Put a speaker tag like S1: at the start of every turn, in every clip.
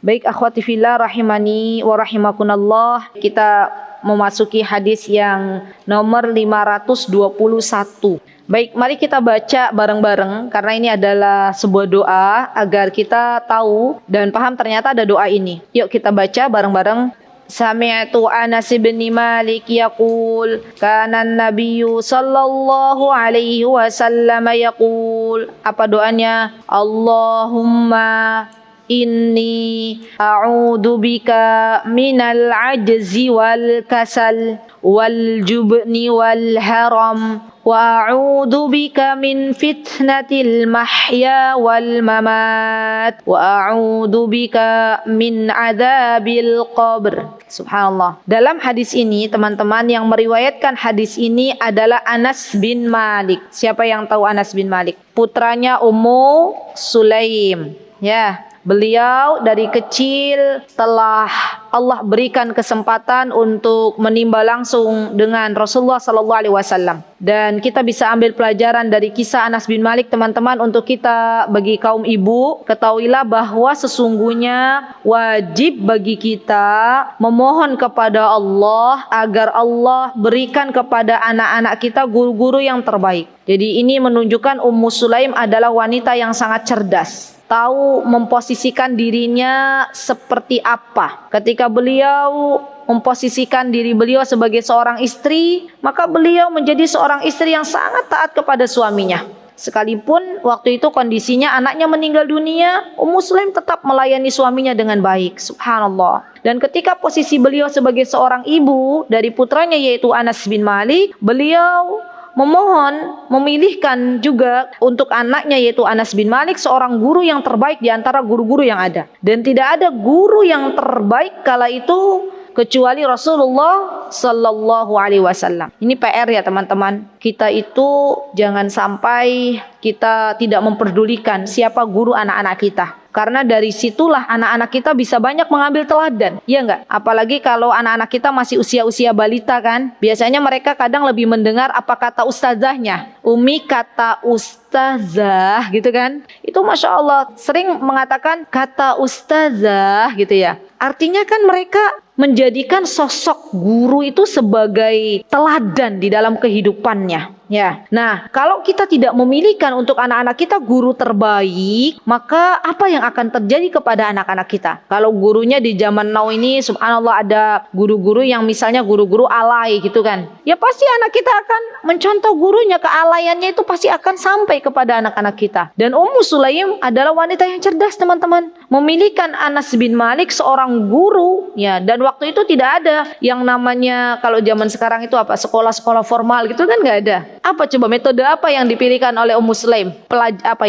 S1: Baik akhwati fillah rahimani wa rahimakunallah, kita memasuki hadis yang nomor 521. Baik, mari kita baca bareng-bareng karena ini adalah sebuah doa agar kita tahu dan paham ternyata ada doa ini. Yuk kita baca bareng-bareng. Sami'tu Anas bin Malik yaqul kana an-nabiyyu sallallahu alaihi wasallam yaqul. Apa doanya? Allahumma inni a'udzu bika minal ajzi wal kasal wal jubni wal haram wa a'udzu bika min fitnatil mahya wal mamat wa a'udzu bika min adzabil qabr. Subhanallah. Dalam hadis ini teman-teman, yang meriwayatkan hadis ini adalah Anas bin Malik. Siapa yang tahu Anas bin Malik? Putranya Ummu Sulaim. Ya. Beliau dari kecil telah Allah berikan kesempatan untuk menimba langsung dengan Rasulullah SAW. Dan kita bisa ambil pelajaran dari kisah Anas bin Malik, teman-teman. Untuk kita, bagi kaum ibu, ketahuilah bahwa sesungguhnya wajib bagi kita memohon kepada Allah agar Allah berikan kepada anak-anak kita guru-guru yang terbaik. Jadi ini menunjukkan Ummu Sulaim adalah wanita yang sangat cerdas, tahu memposisikan dirinya seperti apa. Ketika beliau memposisikan diri beliau sebagai seorang istri, maka beliau menjadi seorang istri yang sangat taat kepada suaminya. Sekalipun waktu itu kondisinya anaknya meninggal dunia, Ummu Sulaim tetap melayani suaminya dengan baik. Subhanallah. Dan ketika posisi beliau sebagai seorang ibu dari putranya yaitu Anas bin Malik, beliau memohon, memilihkan juga untuk anaknya yaitu Anas bin Malik seorang guru yang terbaik di antara guru-guru yang ada. Dan tidak ada guru yang terbaik kala itu kecuali Rasulullah sallallahu alaihi wasallam. Ini PR ya teman-teman. Kita itu jangan sampai kita tidak memperdulikan siapa guru anak-anak kita. Karena dari situlah anak-anak kita bisa banyak mengambil teladan, ya enggak? Apalagi kalau anak-anak kita masih usia-usia balita kan, biasanya mereka kadang lebih mendengar apa kata ustazahnya. Umi kata ustazah gitu kan. Itu Masya Allah sering mengatakan kata ustazah gitu ya. Artinya kan mereka menjadikan sosok guru itu sebagai teladan di dalam kehidupannya. Ya. Nah, kalau kita tidak memilihkan untuk anak-anak kita guru terbaik, maka apa yang akan terjadi kepada anak-anak kita? Kalau gurunya di zaman now ini, subhanallah, ada guru-guru yang misalnya guru-guru alay gitu kan. Ya pasti anak kita akan mencontoh gurunya, kealayannya itu pasti akan sampai kepada anak-anak kita. Dan Ummu Sulaim adalah wanita yang cerdas, teman-teman. Memilihkan Anas bin Malik seorang guru, ya, dan waktu itu tidak ada yang namanya, kalau zaman sekarang itu apa, sekolah-sekolah formal gitu kan, nggak ada. Apa coba metode apa yang dipilihkan oleh Ummu Sulaim?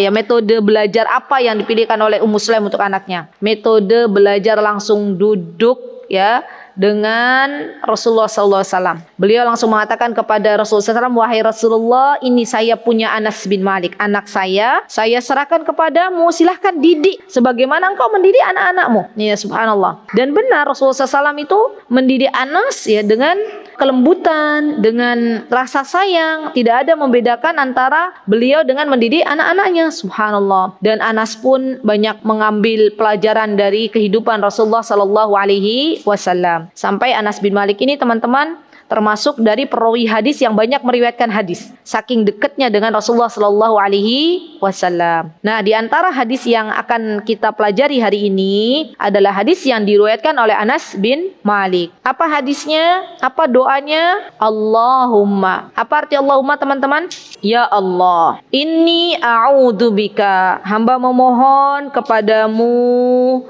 S1: Metode belajar apa yang dipilihkan oleh Ummu Sulaim untuk anaknya? Metode belajar langsung duduk ya dengan Rasulullah SAW. Beliau langsung mengatakan kepada Rasulullah SAW, wahai Rasulullah, ini saya punya Anas bin Malik, anak saya serahkan kepadamu, silahkan didik sebagaimana engkau mendidik anak-anakmu. Ya subhanallah. Dan benar Rasulullah SAW itu mendidik Anas ya dengan kelembutan, dengan rasa sayang, tidak ada membedakan antara beliau dengan mendidik anak-anaknya. Subhanallah. Dan Anas pun banyak mengambil pelajaran dari kehidupan Rasulullah SAW. Sampai Anas bin Malik ini teman-teman termasuk dari perawi hadis yang banyak meriwayatkan hadis, saking dekatnya dengan Rasulullah sallallahu alaihi wasallam. Nah, di antara hadis yang akan kita pelajari hari ini adalah hadis yang diriwayatkan oleh Anas bin Malik. Apa hadisnya? Apa doanya? Allahumma. Apa arti Allahumma, teman-teman? Ya Allah, inni a'udzubika, hamba memohon kepadamu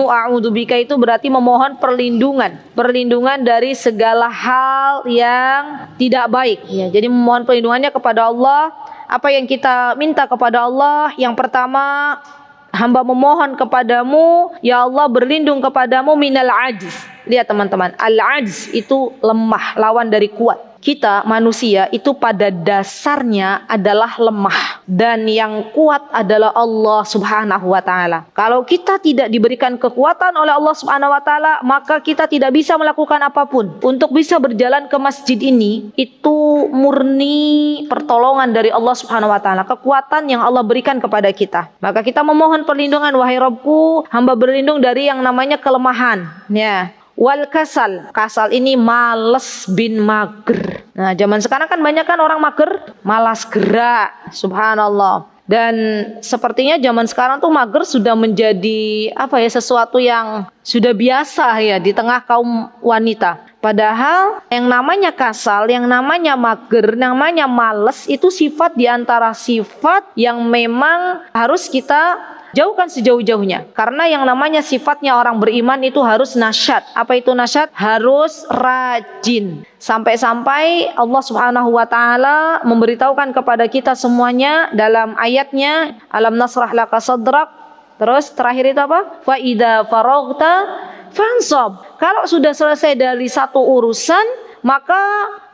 S1: a'udzubika itu berarti memohon perlindungan dari segala hal yang tidak baik ya. Jadi memohon perlindungannya kepada Allah. Apa yang kita minta kepada Allah? Yang pertama, hamba memohon kepadamu ya Allah berlindung kepadamu minal ajz. Lihat teman-teman, al-ajz itu lemah, lawan dari kuat. Kita manusia itu pada dasarnya adalah lemah, dan yang kuat adalah Allah Subhanahu wa taala. Kalau kita tidak diberikan kekuatan oleh Allah Subhanahu wa taala, maka kita tidak bisa melakukan apapun. Untuk bisa berjalan ke masjid ini itu murni pertolongan dari Allah Subhanahu wa taala, kekuatan yang Allah berikan kepada kita. Maka kita memohon perlindungan, wahai Rabbku, hamba berlindung dari yang namanya kelemahan, ya. Wal kasal. Kasal ini males bin mager. Nah, zaman sekarang kan banyak kan orang mager, malas gerak. Subhanallah. Dan sepertinya zaman sekarang tuh mager sudah menjadi sesuatu yang sudah biasa ya di tengah kaum wanita. Padahal yang namanya kasal, yang namanya mager, yang namanya males itu sifat di antara sifat yang memang harus kita jauhkan sejauh-jauhnya. Karena yang namanya sifatnya orang beriman itu harus nasyat. Apa itu nasyat? Harus rajin. Sampai-sampai Allah Subhanahu wa taala memberitahukan kepada kita semuanya dalam ayatnya, alam nasrah laka sadrak. Terus terakhir itu apa? Fa idza faraghta fansab. Kalau sudah selesai dari satu urusan, maka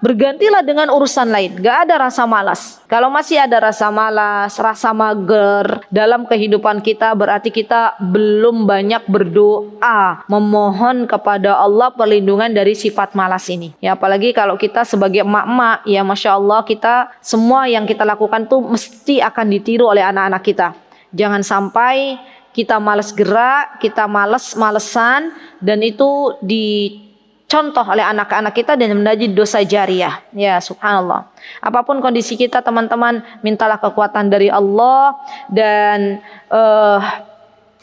S1: bergantilah dengan urusan lain. Gak ada rasa malas. Kalau masih ada rasa malas, rasa mager dalam kehidupan kita, berarti kita belum banyak berdoa, memohon kepada Allah perlindungan dari sifat malas ini. Ya, apalagi kalau kita sebagai emak-emak, ya Masya Allah, kita semua yang kita lakukan tuh mesti akan ditiru oleh anak-anak kita. Jangan sampai kita malas gerak, kita males-malesan, dan itu dicontoh oleh anak-anak kita dan menjadi dosa jariah. Ya, subhanallah. Apapun kondisi kita, teman-teman, mintalah kekuatan dari Allah dan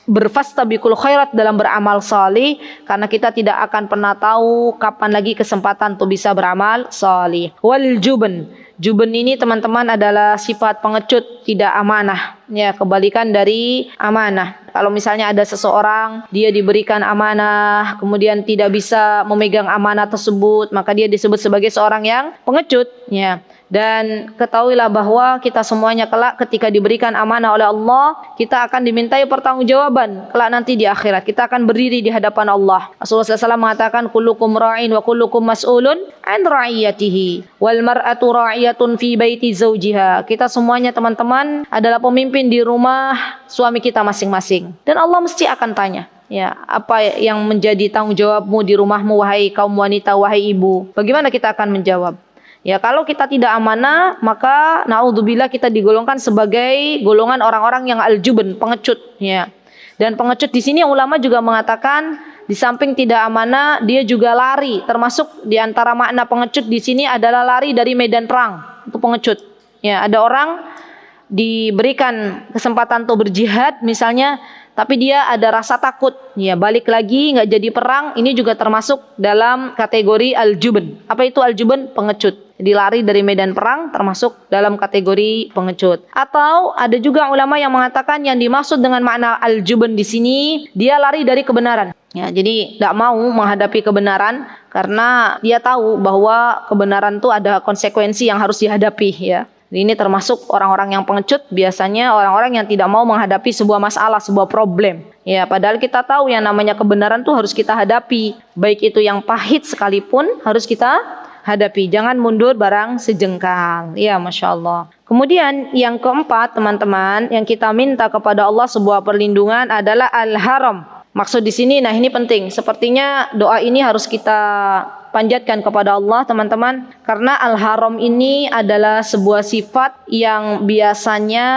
S1: berfastabiqul khairat dalam beramal salih, karena kita tidak akan pernah tahu kapan lagi kesempatan untuk bisa beramal salih. Wal juben. Juben ini, teman-teman, adalah sifat pengecut, tidak amanah. Ya, kebalikan dari amanah. Kalau misalnya ada seseorang, dia diberikan amanah, kemudian tidak bisa memegang amanah tersebut, maka dia disebut sebagai seorang yang pengecut. Ya. Dan ketahuilah bahwa kita semuanya kelak ketika diberikan amanah oleh Allah, kita akan dimintai pertanggungjawaban. Kelak nanti di akhirat kita akan berdiri di hadapan Allah. Rasulullah SAW mengatakan, kullukum ra'in wa kullukum mas'ulun an ra'iyatihi wal mar'atu ra'iyatun fi baiti zawjiha. Kita semuanya, teman-teman, adalah pemimpin di rumah suami kita masing-masing. Dan Allah mesti akan tanya, ya, apa yang menjadi tanggung jawabmu di rumahmu, wahai kaum wanita, wahai ibu. Bagaimana kita akan menjawab? Ya, kalau kita tidak amanah, maka naudzubillah kita digolongkan sebagai golongan orang-orang yang al-juben, pengecut, ya. Dan pengecut di sini ulama juga mengatakan, di samping tidak amanah, dia juga lari. Termasuk di antara makna pengecut di sini adalah lari dari medan perang. Itu pengecut. Ya, ada orang diberikan kesempatan untuk berjihad misalnya, tapi dia ada rasa takut, ya, balik lagi nggak jadi perang. Ini juga termasuk dalam kategori al-juben. Apa itu al-juben? Pengecut. Jadi lari dari medan perang termasuk dalam kategori pengecut. Atau ada juga ulama yang mengatakan yang dimaksud dengan makna al-juben di sini, dia lari dari kebenaran. Ya, jadi tidak mau menghadapi kebenaran karena dia tahu bahwa kebenaran itu ada konsekuensi yang harus dihadapi, ya. Ini termasuk orang-orang yang pengecut, biasanya orang-orang yang tidak mau menghadapi sebuah masalah, sebuah problem. Ya, padahal kita tahu yang namanya kebenaran tuh harus kita hadapi. Baik itu yang pahit sekalipun harus kita hadapi. Jangan mundur barang sejengkal. Ya, Masya Allah. Kemudian yang keempat, teman-teman, yang kita minta kepada Allah sebuah perlindungan adalah al-haram. Maksud di sini, nah ini penting. Sepertinya doa ini harus kita panjatkan kepada Allah, teman-teman, karena al-haram ini adalah sebuah sifat yang biasanya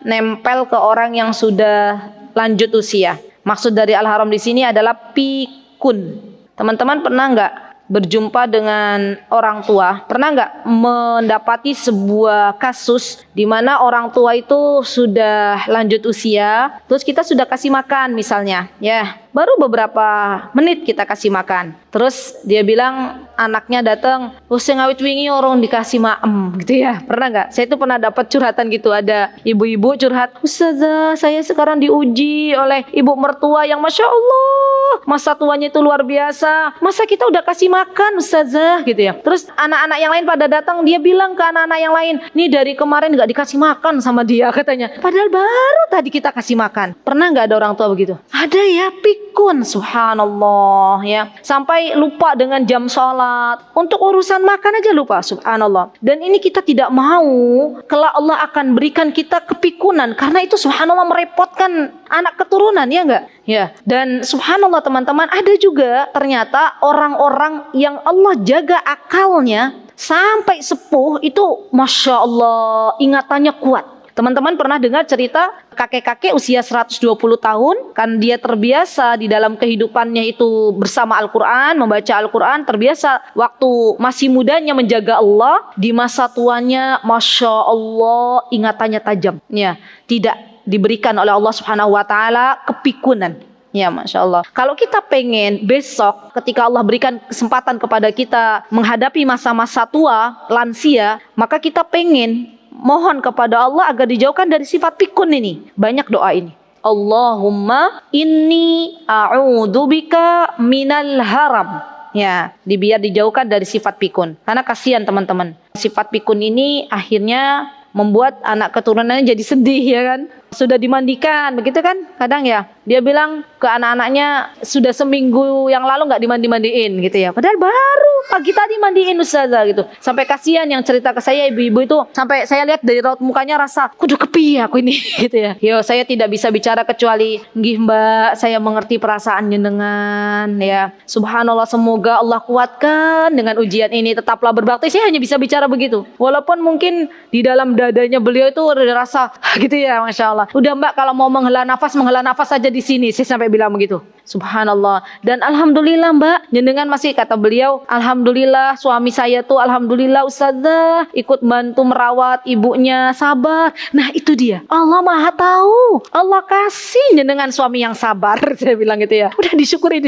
S1: nempel ke orang yang sudah lanjut usia. Maksud dari al-haram di sini adalah pikun. Teman-teman pernah nggak berjumpa dengan orang tua? Pernah nggak mendapati sebuah kasus di mana orang tua itu sudah lanjut usia, terus kita sudah kasih makan misalnya, ya, baru beberapa menit kita kasih makan, terus dia bilang, anaknya datang, saya ngawit wingi orang dikasih maem, gitu ya. Pernah nggak? Saya itu pernah dapat curhatan gitu, ada ibu-ibu curhat, Ustazah, saya sekarang diuji oleh ibu mertua yang Masya Allah masa tuanya itu luar biasa. Masa kita udah kasih makan ustazah gitu ya. Terus anak-anak yang lain pada datang, dia bilang ke anak-anak yang lain, nih dari kemarin gak dikasih makan sama dia katanya. Padahal baru tadi kita kasih makan. Pernah gak ada orang tua begitu? Ada ya, pikun, subhanallah ya. Sampai lupa dengan jam sholat. Untuk urusan makan aja lupa, subhanallah. Dan ini kita tidak mau kelak Allah akan berikan kita kepikunan, karena itu subhanallah merepotkan anak keturunan, ya enggak? Ya. Dan subhanallah teman-teman, ada juga ternyata orang-orang yang Allah jaga akalnya sampai sepuh itu, masya Allah, ingatannya kuat. Teman-teman pernah dengar cerita kakek-kakek usia 120 tahun, kan dia terbiasa di dalam kehidupannya itu bersama Al-Quran, membaca Al-Quran, terbiasa waktu masih mudanya menjaga Allah, di masa tuanya masya Allah ingatannya tajam, ya, tidak diberikan oleh Allah Subhanahu Wa Taala kepikunan. Ya, masya Allah. Kalau kita pengen besok ketika Allah berikan kesempatan kepada kita menghadapi masa-masa tua, lansia, maka kita pengen mohon kepada Allah agar dijauhkan dari sifat pikun ini. Banyak doa ini. Allahumma inni a'udzubika minal haram. Ya, biar dijauhkan dari sifat pikun. Karena kasihan teman-teman. Sifat pikun ini akhirnya membuat anak keturunannya jadi sedih, ya kan? Sudah dimandikan, begitu kan? Kadang ya, dia bilang ke anak-anaknya sudah seminggu yang lalu nggak dimandi-mandiin gitu ya. Padahal baru pagi tadi mandiin ustazah gitu. Sampai kasihan yang cerita ke saya ibu-ibu itu, sampai saya lihat dari raut mukanya rasa kudu kepi aku ini gitu ya. Yo, saya tidak bisa bicara kecuali nggih Mbak, saya mengerti perasaan jenengan ya. Subhanallah, semoga Allah kuatkan dengan ujian ini, tetaplah berbakti. Saya hanya bisa bicara begitu. Walaupun mungkin di dalam dadanya beliau itu udah rasa gitu ya, masya Allah. Udah Mbak, kalau mau menghela nafas saja di sini. Saya sampai bilang begitu. Subhanallah. Dan alhamdulillah Mbak, jenengan masih, kata beliau, alhamdulillah suami saya tuh alhamdulillah ustazah ikut bantu merawat ibunya, sabar. Nah itu dia, Allah maha tahu, Allah kasih jenengan suami yang sabar. Saya bilang gitu ya. Udah disyukuri.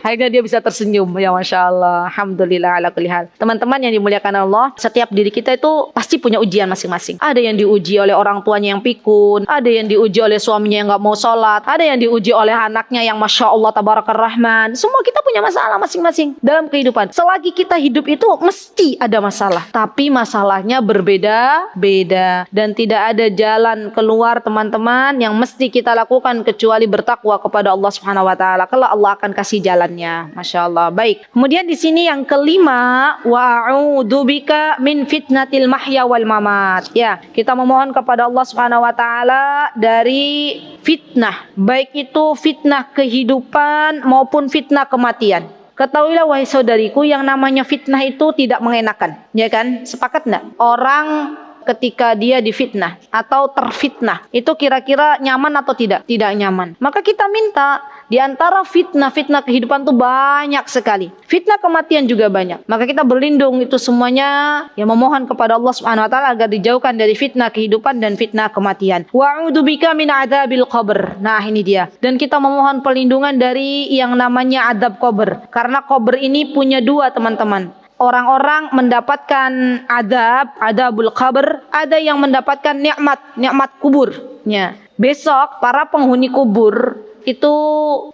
S1: Akhirnya dia bisa tersenyum. Ya masya Allah. Alhamdulillah ala kulli hal. Teman-teman yang dimuliakan Allah, setiap diri kita itu pasti punya ujian masing-masing. Ada yang diuji oleh orang tuanya yang pikun, ada yang diuji oleh suaminya yang gak mau sholat, ada yang diuji oleh anaknya yang masya Allah tabarakar rahman. Semua kita punya masalah masing-masing dalam kehidupan. Selagi kita hidup itu mesti ada masalah, tapi masalahnya berbeda-beda dan tidak ada jalan keluar teman-teman yang mesti kita lakukan kecuali bertakwa kepada Allah Subhanahu Wa Taala. Kalau Allah akan kasih jalannya, masya Allah. Baik. Kemudian di sini yang kelima, wa'udzubika min fitnatil mahya wal mamat. Ya, kita memohon kepada Allah Subhanahu Wa Taala dari fitnah, baik itu fitnah kehidupan maupun fitnah kematian. Ketahuilah wahai saudariku, yang namanya fitnah itu tidak mengenakan, ya kan? Sepakat enggak? Orang ketika dia difitnah atau terfitnah, itu kira-kira nyaman atau tidak? Tidak nyaman. Maka kita minta, di antara fitnah-fitnah kehidupan itu banyak sekali. Fitnah kematian juga banyak. Maka kita berlindung itu semuanya, ya memohon kepada Allah Subhanahu Wa Taala agar dijauhkan dari fitnah kehidupan dan fitnah kematian. Wa'udzubika min adzabil qabr. Nah, ini dia. Dan kita memohon perlindungan dari yang namanya azab kubur. Karena kubur ini punya dua, teman-teman. Orang-orang mendapatkan adabul qabr, ada yang mendapatkan nikmat kubur. Ya. Besok para penghuni kubur itu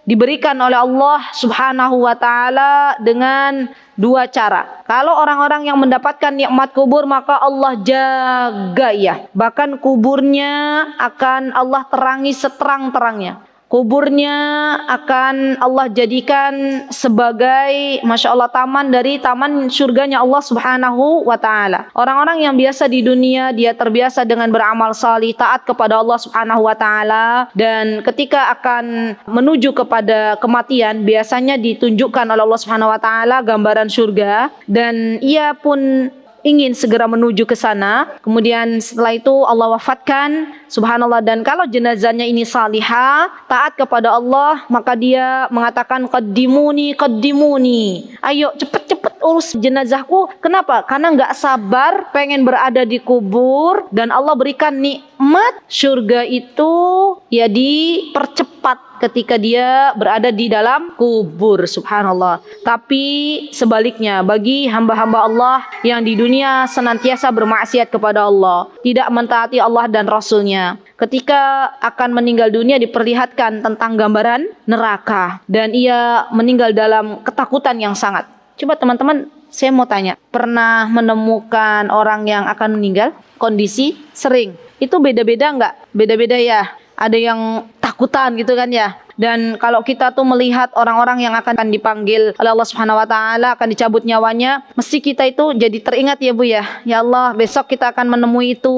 S1: diberikan oleh Allah Subhanahu Wa Taala dengan dua cara. Kalau orang-orang yang mendapatkan nikmat kubur, maka Allah jaga ya. Bahkan kuburnya akan Allah terangi seterang-terangnya. Kuburnya akan Allah jadikan sebagai, masya Allah, taman dari taman surganya Allah Subhanahu Wa Taala. Orang-orang yang biasa di dunia dia terbiasa dengan beramal salih, taat kepada Allah Subhanahu Wa Taala, dan ketika akan menuju kepada kematian biasanya ditunjukkan oleh Allah Subhanahu Wa Taala gambaran surga, dan ia pun ingin segera menuju ke sana. Kemudian setelah itu Allah wafatkan, subhanallah. Dan kalau jenazahnya ini salihah, taat kepada Allah, maka dia mengatakan qaddimuni, ayo cepet-cepet urus jenazahku. Kenapa? Karena nggak sabar pengen berada di kubur, dan Allah berikan nikmat surga itu ya dipercepat ketika dia berada di dalam kubur. Subhanallah. Tapi sebaliknya, bagi hamba-hamba Allah yang di dunia senantiasa bermaksiat kepada Allah, tidak mentaati Allah dan Rasulnya, ketika akan meninggal dunia diperlihatkan tentang gambaran neraka, dan ia meninggal dalam ketakutan yang sangat. Coba teman-teman, saya mau tanya, pernah menemukan orang yang akan meninggal kondisi sering? Itu beda-beda enggak? Beda-beda ya. Ada yang takutan gitu kan ya. Dan kalau kita tuh melihat orang-orang yang akan dipanggil oleh Allah Subhanahu wa taala, akan dicabut nyawanya, mesti kita itu jadi teringat ya Bu ya. Ya Allah, besok kita akan menemui itu.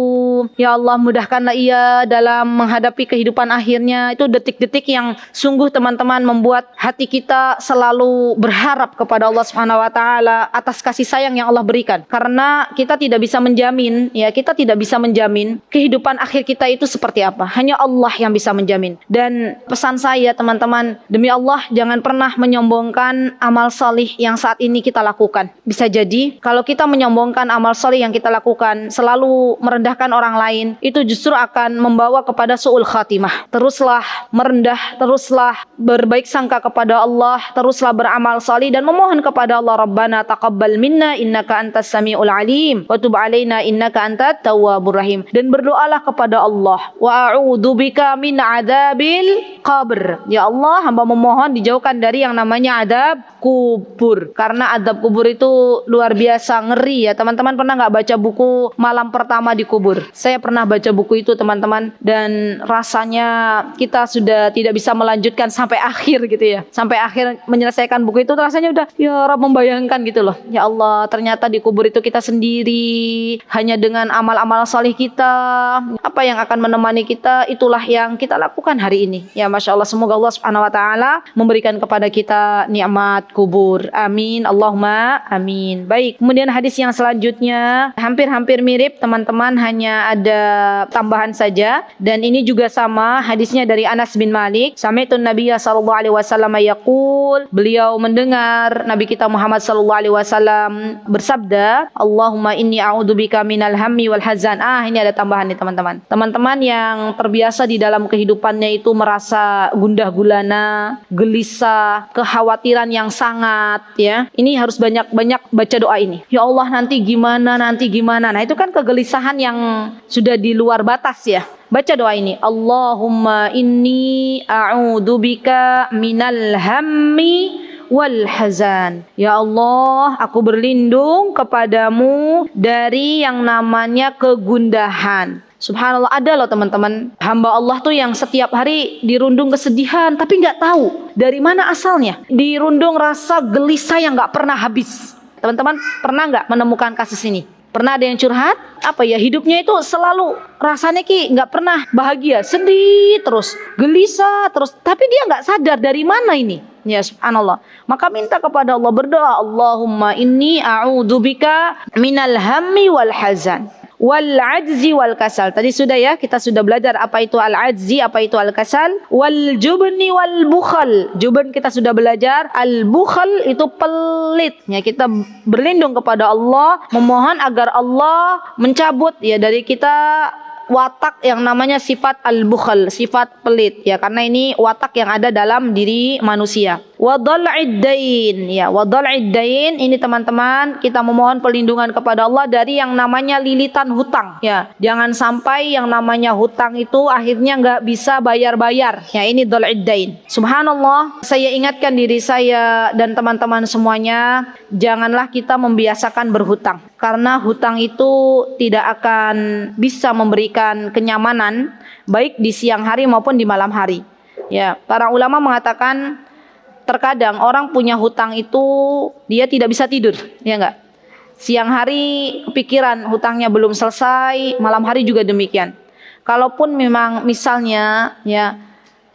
S1: Ya Allah, mudahkanlah ia dalam menghadapi kehidupan akhirnya. Itu detik-detik yang sungguh teman-teman membuat hati kita selalu berharap kepada Allah Subhanahu wa taala atas kasih sayang yang Allah berikan. Karena kita tidak bisa menjamin, ya, kita tidak bisa menjamin kehidupan akhir kita itu seperti apa. Hanya Allah yang bisa menjamin. Dan pesan saya teman-teman, demi Allah jangan pernah menyombongkan amal salih yang saat ini kita lakukan. Bisa jadi kalau kita menyombongkan amal salih yang kita lakukan, selalu merendahkan orang lain, itu justru akan membawa kepada su'ul khatimah. Teruslah merendah, teruslah berbaik sangka kepada Allah, teruslah beramal salih dan memohon kepada Allah, Rabbana taqabbal minna innaka antas samiul alim wa tub alaina innaka antat tawwabur rahim. Dan berdoalah kepada Allah, wa a'udzubika min adzabil qabr. Ya Allah, hamba memohon dijauhkan dari yang namanya adab kubur. Karena adab kubur itu luar biasa ngeri ya. Teman-teman pernah nggak baca buku Malam Pertama di Kubur? Saya pernah baca buku itu teman-teman. Dan rasanya kita sudah tidak bisa melanjutkan sampai akhir gitu ya. Sampai akhir menyelesaikan buku itu rasanya udah ya Rabb, membayangkan gitu loh. Ya Allah, ternyata di kubur itu kita sendiri. Hanya dengan amal-amal salih kita, apa yang akan menemani kita, itulah yang kita lakukan hari ini. Ya Masya Allah, semoga Allah Subhanahu wa taala memberikan kepada kita nikmat kubur. Amin. Allahumma amin. Baik, kemudian hadis yang selanjutnya hampir-hampir mirip teman-teman, hanya ada tambahan saja, dan ini juga sama, hadisnya dari Anas bin Malik. Sami'tun Nabiyya sallallahu alaihi wasallam yaqul, beliau mendengar Nabi kita Muhammad sallallahu alaihi wasallam bersabda, Allahumma inni a'udzubika minal hammi wal hazan. Ini ada tambahan nih teman-teman. Teman-teman yang terbiasa di dalam kehidupannya itu merasa gundah gulana, gelisah, kekhawatiran yang sangat ya. Ini harus banyak-banyak baca doa ini. Ya Allah, nanti gimana, nanti gimana. Nah, itu kan kegelisahan yang sudah di luar batas ya. Baca doa ini. Allahumma inni a'udzubika minal hammi wal hazan. Ya Allah, aku berlindung kepadamu dari yang namanya kegundahan. Subhanallah, ada loh teman-teman, hamba Allah tuh yang setiap hari dirundung kesedihan tapi nggak tahu dari mana asalnya. Dirundung rasa gelisah yang nggak pernah habis. Teman-teman pernah nggak menemukan kasus ini? Pernah ada yang curhat? Apa ya, hidupnya itu selalu rasanya nggak pernah bahagia, sedih terus, gelisah terus, tapi dia nggak sadar dari mana ini. Ya subhanallah. Maka minta kepada Allah, berdoa, Allahumma inni a'udzubika minal hammi wal hazan wal ajzi wal kasal. Tadi sudah ya, kita sudah belajar apa itu al ajzi, apa itu al kasal. Wal jubni wal bukhal. Jubn kita sudah belajar. Al bukhal itu pelit. Ya, kita berlindung kepada Allah, memohon agar Allah mencabut ya dari kita watak yang namanya sifat al-bukhal, sifat pelit ya, karena ini watak yang ada dalam diri manusia. Wa dhal'id dain ya, wa dhal'id dain ini teman-teman, kita memohon perlindungan kepada Allah dari yang namanya lilitan hutang ya. Jangan sampai yang namanya hutang itu akhirnya nggak bisa bayar-bayar ya, ini dhal'id dain. Subhanallah, saya ingatkan diri saya dan teman-teman semuanya, janganlah kita membiasakan berhutang, karena hutang itu tidak akan bisa memberikan kenyamanan baik di siang hari maupun di malam hari. Ya, para ulama mengatakan terkadang orang punya hutang itu dia tidak bisa tidur, ya enggak? Siang hari kepikiran hutangnya belum selesai, malam hari juga demikian. Kalaupun memang misalnya ya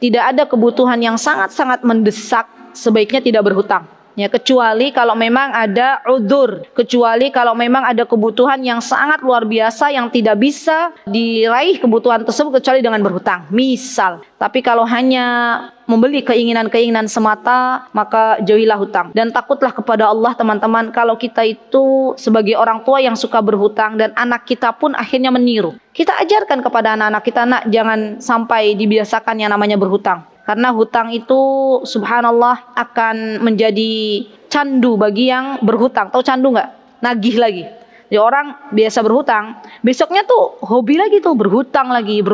S1: tidak ada kebutuhan yang sangat-sangat mendesak, sebaiknya tidak berhutang. Ya, kecuali kalau memang ada udzur, kecuali kalau memang ada kebutuhan yang sangat luar biasa yang tidak bisa diraih kebutuhan tersebut kecuali dengan berhutang. Misal, tapi kalau hanya membeli keinginan-keinginan semata, maka jauhilah hutang. Dan takutlah kepada Allah teman-teman, kalau kita itu sebagai orang tua yang suka berhutang dan anak kita pun akhirnya meniru. Kita ajarkan kepada anak-anak kita, nak, jangan sampai dibiasakan yang namanya berhutang. Karena hutang itu subhanallah akan menjadi candu bagi yang berhutang. Tahu candu nggak? Nagih lagi. Jadi orang biasa berhutang, besoknya tuh hobi lagi tuh berhutang lagi,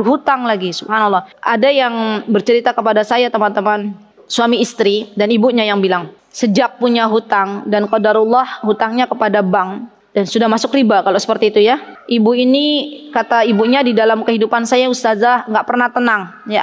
S1: subhanallah. Ada yang bercerita kepada saya teman-teman, suami istri dan ibunya yang bilang, sejak punya hutang dan qadarullah hutangnya kepada bank dan sudah masuk riba kalau seperti itu ya. Ibu ini, kata ibunya, di dalam kehidupan saya ustazah nggak pernah tenang. Ya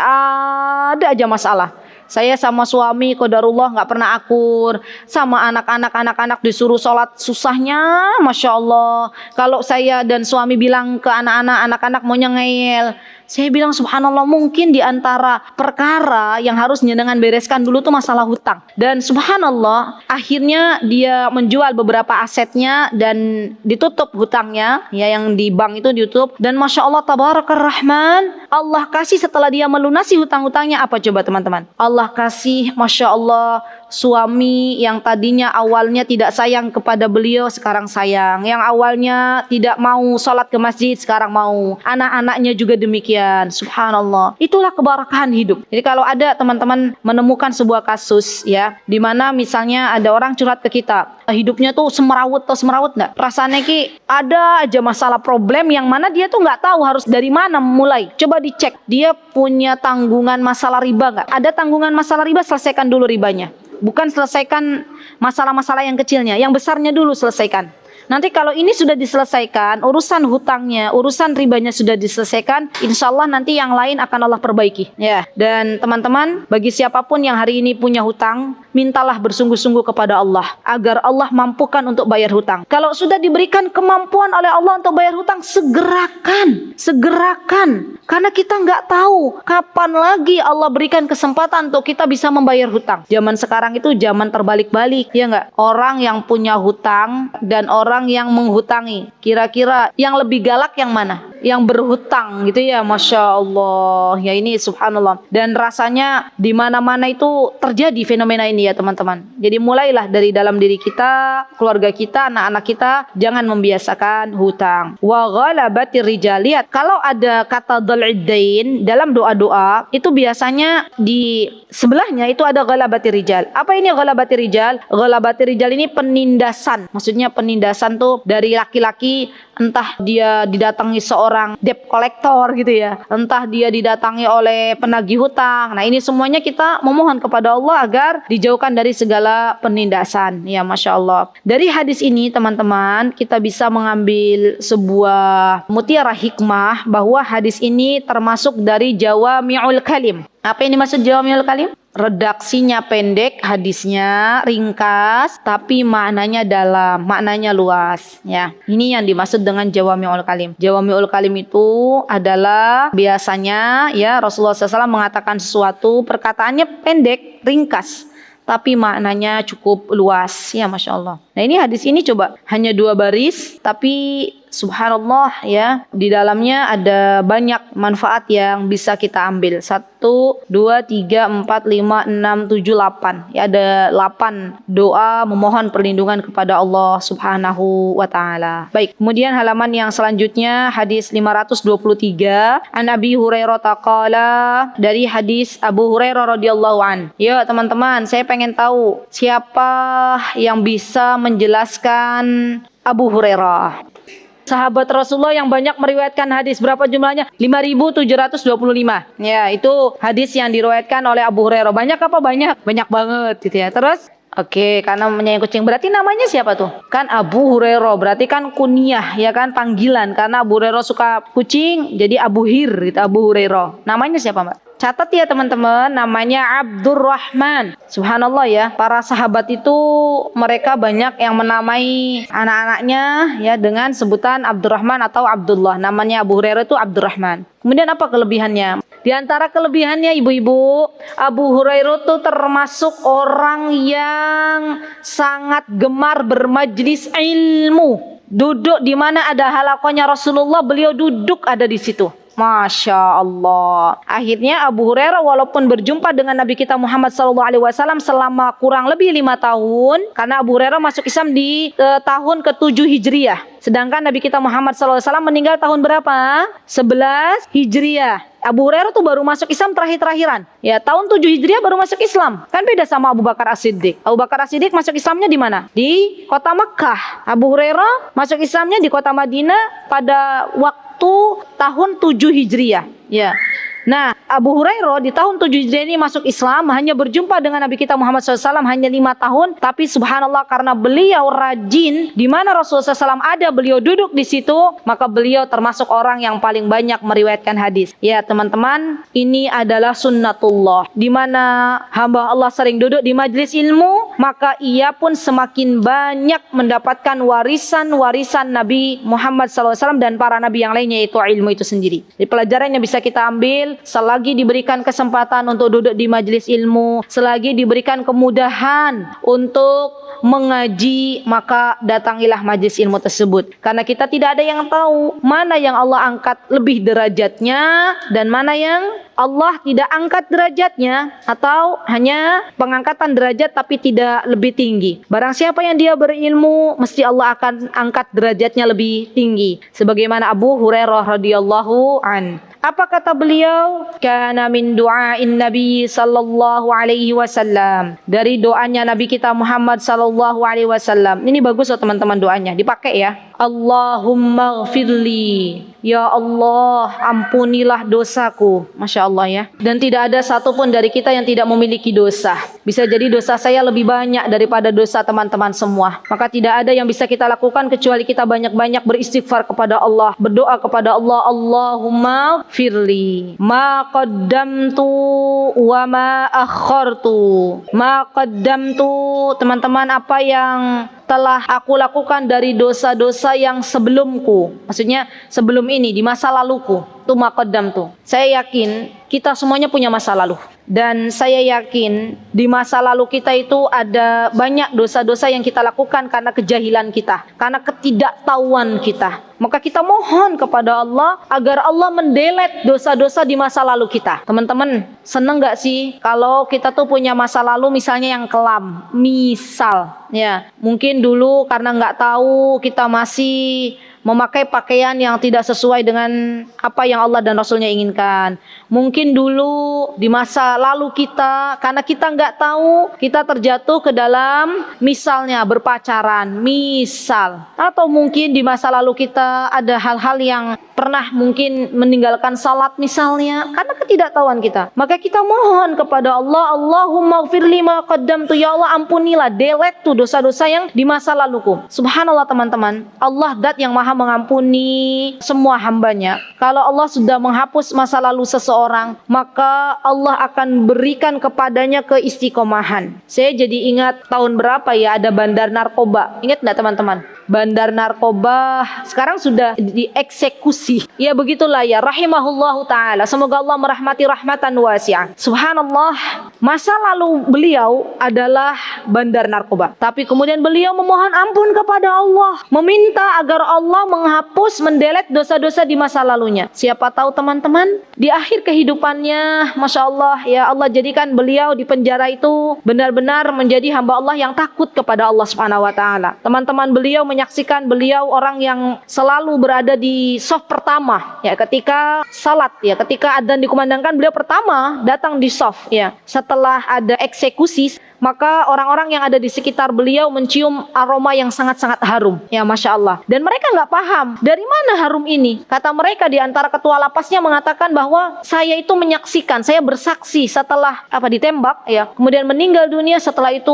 S1: ada aja masalah. Saya sama suami qadarullah nggak pernah akur, sama anak-anak disuruh sholat susahnya, masya Allah. Kalau saya dan suami bilang ke anak-anak maunya ngeyel. Saya bilang subhanallah, mungkin di antara perkara yang harus jenengan bereskan dulu tuh masalah hutang. Dan subhanallah, akhirnya dia menjual beberapa asetnya dan ditutup hutangnya, ya, yang di bank itu ditutup. Dan masya Allah tabarakar rahman, Allah kasih setelah dia melunasi hutang-hutangnya, apa coba teman-teman? Allah kasih masya Allah suami yang tadinya awalnya tidak sayang kepada beliau sekarang sayang, yang awalnya tidak mau sholat ke masjid sekarang mau, anak-anaknya juga demikian, subhanallah. Itulah keberkahan hidup. Jadi kalau ada teman-teman menemukan sebuah kasus ya, di mana misalnya ada orang curhat ke kita, hidupnya tuh semerawut nggak, perasaannya ki ada aja masalah problem yang mana dia tuh nggak tahu harus dari mana mulai. Coba dicek, dia punya tanggungan masalah riba nggak? Ada tanggungan masalah riba, selesaikan dulu ribanya. Bukan selesaikan masalah-masalah yang kecilnya, yang besarnya dulu selesaikan. Nanti kalau ini sudah diselesaikan, urusan hutangnya, urusan ribanya sudah diselesaikan, insya Allah nanti yang lain akan Allah perbaiki. Ya. Dan teman-teman, bagi siapapun yang hari ini punya hutang, mintalah bersungguh-sungguh kepada Allah agar Allah mampukan untuk bayar hutang. Kalau sudah diberikan kemampuan oleh Allah untuk bayar hutang, segerakan. Karena kita nggak tahu kapan lagi Allah berikan kesempatan untuk kita bisa membayar hutang. Zaman sekarang itu zaman terbalik-balik, ya nggak? Orang yang punya hutang dan orang yang menghutangi, kira-kira yang lebih galak yang mana? Yang berhutang gitu ya, masya Allah. Ya ini subhanallah. Dan rasanya di mana-mana itu terjadi fenomena ini ya teman-teman. Jadi mulailah dari dalam diri kita, keluarga kita, anak-anak kita, jangan membiasakan hutang. Wa ghalabatir rijal. Lihat, kalau ada kata dzal'iddain dalam doa-doa itu biasanya di sebelahnya itu ada ghalabatir rijal. Apa ini ghalabatir rijal? Ghalabatir rijal ini penindasan. Maksudnya penindasan tuh dari laki-laki, entah dia didatangi seorang debt collector gitu ya, entah dia didatangi oleh penagih hutang. Nah ini semuanya kita memohon kepada Allah agar dijauhkan dari segala penindasan. Ya masya Allah. Dari hadis ini teman-teman, kita bisa mengambil sebuah mutiara hikmah bahwa hadis ini termasuk dari jawami'ul kalim. Apa yang dimaksud jawami'ul kalim? Redaksinya pendek, hadisnya ringkas, tapi maknanya dalam, maknanya luas. Ya, ini yang dimaksud dengan jawami'ul kalim. Jawami'ul kalim itu adalah biasanya ya Rasulullah SAW mengatakan sesuatu, perkataannya pendek, ringkas, tapi maknanya cukup luas. Ya masya Allah. Nah ini hadis ini coba hanya 2 baris, tapi subhanallah ya, di dalamnya ada banyak manfaat yang bisa kita ambil. 1, 2, 3, 4, 5, 6, 7, 8. Ya, ada 8 doa memohon perlindungan kepada Allah subhanahu wa ta'ala. Baik, kemudian halaman yang selanjutnya hadis 523. An Abi Hurairah taqala, dari hadis Abu Hurairah radhiyallahu an. Yuk teman-teman, saya pengen tahu siapa yang bisa menjelaskan Abu Hurairah. Sahabat Rasulullah yang banyak meriwayatkan hadis, berapa jumlahnya? 5.725. Ya, itu hadis yang diriwayatkan oleh Abu Hurairah. Banyak apa banyak? Banyak banget gitu ya. Terus oke, karena menyayang kucing, berarti namanya siapa tuh? Kan Abu Hurairah, berarti kan kunyah ya kan, panggilan. Karena Abu Hurairah suka kucing, jadi Abu Hir gitu, Abu Hurairah. Namanya siapa Mbak? Catat ya teman-teman, namanya Abdurrahman. Subhanallah ya, para sahabat itu mereka banyak yang menamai anak-anaknya ya dengan sebutan Abdurrahman atau Abdullah. Namanya Abu Hurairah itu Abdurrahman. Kemudian apa kelebihannya? Di antara kelebihannya ibu-ibu, Abu Hurairah itu termasuk orang yang sangat gemar bermajlis ilmu. Duduk di mana ada halakonya Rasulullah, beliau duduk ada di situ. Masya Allah. Akhirnya Abu Hurairah walaupun berjumpa dengan Nabi kita Muhammad SAW selama kurang lebih 5 tahun, karena Abu Hurairah masuk Islam di tahun ke-7 Hijriah. Sedangkan Nabi kita Muhammad SAW meninggal tahun berapa? 11 Hijriah. Abu Hurairah tuh baru masuk Islam terakhir-terakhiran. Ya, tahun 7 Hijriah baru masuk Islam. Kan beda sama Abu Bakar As-Siddiq. Abu Bakar As-Siddiq masuk Islamnya di mana? Di kota Mekah. Abu Hurairah masuk Islamnya di kota Madinah pada waktu tahun 7 Hijriah. Ya. Nah, Abu Hurairah di tahun 7 Hijriah ini masuk Islam, hanya berjumpa dengan Nabi kita Muhammad SAW hanya 5 tahun, tapi subhanallah karena beliau rajin, di mana Rasulullah SAW ada, beliau duduk di situ, maka beliau termasuk orang yang paling banyak meriwayatkan hadis. Ya teman-teman, ini adalah sunnatullah, di mana hamba Allah sering duduk di majlis ilmu, maka ia pun semakin banyak mendapatkan warisan-warisan Nabi Muhammad SAW dan para nabi yang lainnya, yaitu ilmu itu sendiri. Di pelajaran yang bisa kita ambil, selagi diberikan kesempatan untuk duduk di majelis ilmu, selagi diberikan kemudahan untuk mengaji, maka datangilah majelis ilmu tersebut. Karena kita tidak ada yang tahu mana yang Allah angkat lebih derajatnya dan mana yang Allah tidak angkat derajatnya, atau hanya pengangkatan derajat tapi tidak lebih tinggi. Barang siapa yang dia berilmu, mesti Allah akan angkat derajatnya lebih tinggi. Sebagaimana Abu Hurairah radhiyallahu an. Apa kata beliau? Kana min du'ain Nabi sallallahu alaihi wasallam. Dari doanya Nabi kita Muhammad sallallahu alaihi wasallam. Ini bagus loh teman-teman doanya, dipakai ya. Allahumma ghfirli. Ya Allah, ampunilah dosaku. Masya Allah ya. Dan tidak ada satupun dari kita yang tidak memiliki dosa. Bisa jadi dosa saya lebih banyak daripada dosa teman-teman semua. Maka tidak ada yang bisa kita lakukan kecuali kita banyak-banyak beristighfar kepada Allah. Berdoa kepada Allah. Allahumma ghfirli. Ma qaddamtu wa ma akhartu. Ma qaddamtu, teman-teman, apa yang telah aku lakukan dari dosa-dosa yang sebelumku. Maksudnya sebelum ini, di masa laluku. Itu maqaddam tuh. Saya yakin kita semuanya punya masa lalu. Dan saya yakin di masa lalu kita itu ada banyak dosa-dosa yang kita lakukan karena kejahilan kita, karena ketidaktahuan kita. Maka kita mohon kepada Allah agar Allah mendelet dosa-dosa di masa lalu kita. Teman-teman, seneng gak sih kalau kita tuh punya masa lalu misalnya yang kelam? Misal, ya, mungkin dulu karena nggak tahu kita masih memakai pakaian yang tidak sesuai dengan apa yang Allah dan Rasulnya inginkan. Mungkin dulu di masa lalu kita, karena kita nggak tahu, kita terjatuh ke dalam misalnya berpacaran, misal. Atau mungkin di masa lalu kita ada hal-hal yang pernah mungkin meninggalkan salat misalnya, karena ketidaktahuan kita. Maka kita mohon kepada Allah, Allahumma ghfirli ma qaddamtu, ya Allah ampunilah, delete tuh dosa-dosa yang di masa laluku. Subhanallah teman-teman, Allah dat yang maha mengampuni semua hambanya. Kalau Allah sudah menghapus masa lalu seseorang, maka Allah akan berikan kepadanya keistiqomahan. Saya jadi ingat tahun berapa ya, ada bandar narkoba. Ingat nggak teman-teman? Bandar narkoba sekarang sudah dieksekusi. Ya begitulah ya, rahimahullahu ta'ala. Semoga Allah merahmati rahmatan wasi'ah. Subhanallah, masa lalu beliau adalah bandar narkoba. Tapi kemudian beliau memohon ampun kepada Allah, meminta agar Allah menghapus, mendelet dosa-dosa di masa lalunya. Siapa tahu teman-teman, di akhir kehidupannya, Masya Allah, ya Allah jadikan beliau di penjara itu benar-benar menjadi hamba Allah yang takut kepada Allah Subhanahu wa ta'ala. Teman-teman beliau menyaksikan beliau orang yang selalu berada di saf pertama, ya, ketika salat, ya, ketika adzan dikumandangkan beliau pertama datang di saf, ya. Setelah ada eksekusi, maka orang-orang yang ada di sekitar beliau mencium aroma yang sangat-sangat harum, ya, Masya Allah. Dan mereka nggak paham dari mana harum ini. Kata mereka di antara ketua lapasnya mengatakan bahwa saya itu menyaksikan, saya bersaksi setelah ditembak, ya, kemudian meninggal dunia. Setelah itu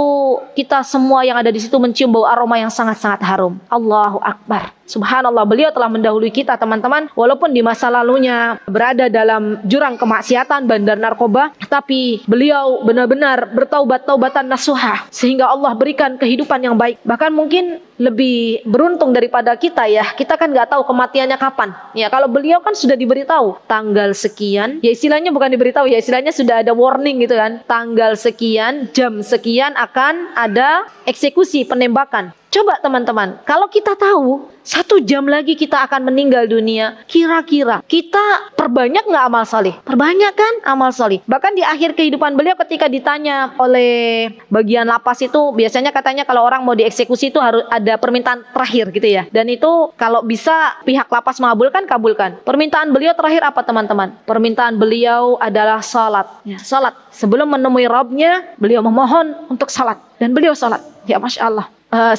S1: kita semua yang ada di situ mencium bau aroma yang sangat-sangat harum. Allahu Akbar. Subhanallah, beliau telah mendahului kita teman-teman. Walaupun di masa lalunya berada dalam jurang kemaksiatan, bandar narkoba, tapi beliau benar-benar bertaubat-taubatan nasuha, sehingga Allah berikan kehidupan yang baik. Bahkan mungkin lebih beruntung daripada kita ya. Kita kan nggak tahu kematiannya kapan. Ya, kalau beliau kan sudah diberitahu tanggal sekian. Ya istilahnya bukan diberitahu ya, istilahnya sudah ada warning gitu kan. Tanggal sekian, jam sekian akan ada eksekusi penembakan. Coba teman-teman, kalau kita tahu 1 jam lagi kita akan meninggal dunia, kira-kira kita perbanyak nggak amal saleh? Perbanyak kan amal saleh. Bahkan di akhir kehidupan beliau ketika ditanya oleh bagian lapas itu, biasanya katanya kalau orang mau dieksekusi itu harus ada permintaan terakhir gitu ya. Dan itu kalau bisa pihak lapas mengabulkan, kabulkan. Permintaan beliau terakhir apa teman-teman? Permintaan beliau adalah salat. Ya, salat. Sebelum menemui Rabbnya, beliau memohon untuk salat. Dan beliau salat. Ya Masya Allah.